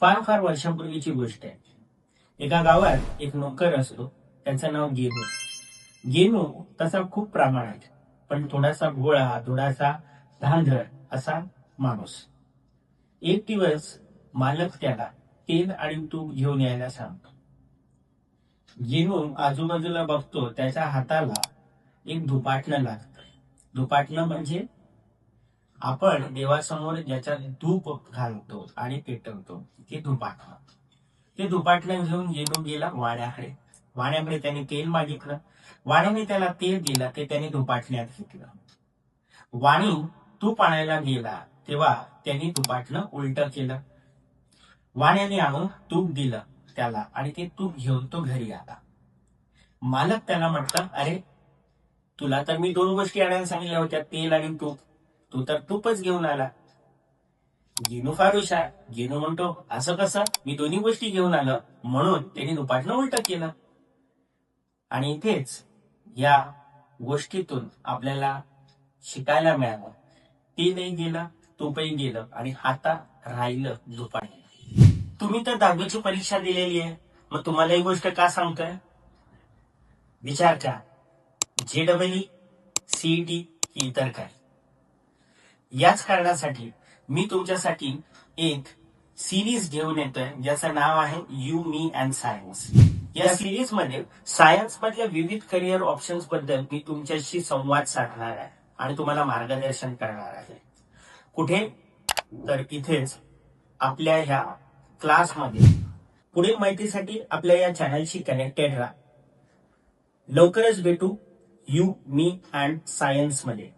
फार फार वर्षापूर्वीची गोष्ट आहे. एका गावात एक नोकर असतो. त्याचं नाव गेनू. गेनू तसा खूप प्रामाणिक, पण थोडासा भोळा, थोडासा धांधळ असा माणूस. एक दिवस मालक त्याला तेल आणि तूप घेऊन यायला सांगतो. गेनू आजूबाजूला बघतो, त्याच्या हाताला एक धुपाटणं लागतं. धुपाटणं म्हणजे आपण देवासमोर ज्याच्यात धूप घालतो आणि पेटवतो ते धुपाटणं. ते धुपाटणं घेऊन गेनू गेला वाड्याकडे. वाड्याकडे त्याने तेल मागितलं. वाण्याने त्याला तेल दिलं, ते त्याने धुपाटण्यात घेतलं. वाणी तूप आणायला गेला तेव्हा त्यांनी धुपाटणं उलट केलं. वाण्याने आणून तूप दिलं त्याला आणि ते तूप घेऊन तो घरी आला. मालक त्याला म्हटलं, अरे तुला तर मी दोन गोष्टी आणायला सांगितल्या होत्या, तेल आणि तूप. तू तर तूपच घेऊन आला. गेनू फार हुशार. गेनू म्हणतो, असं कसं? मी दोन्ही गोष्टी घेऊन आलो. म्हणून त्यांनी धुपाटणं उलट केलं. आणि इथेच या गोष्टीतून आपल्याला शिकायला मिळालं, तेलही गेलं, तूपही गेलं आणि आता राहिलं धुपाटणं. तुम्ही तर 10वीची परीक्षा दिलेली आहे, मग तुम्हाला ही गोष्ट का सांगतोय? विचार करा. JEE, CET की इतर काय? याच कारणासाठी मी तुमच्यासाठी एक सिरीज घेऊन येतोय, ज्याचं नाव आहे यू मी अँड सायन्स. या सिरीज मध्ये सायन्स मधल्या विविध करिअर ऑप्शन्स बद्दल मी तुमच्याशी संवाद साधणार आहे आणि तुम्हाला मार्गदर्शन करणार आहे. कुठे? तर इथेच आपल्या ह्या क्लासमध्ये. पुढील माहितीसाठी आपल्या या चॅनलशी कनेक्टेड राहा. लवकरच भेटू यू मी अँड सायन्स मध्ये.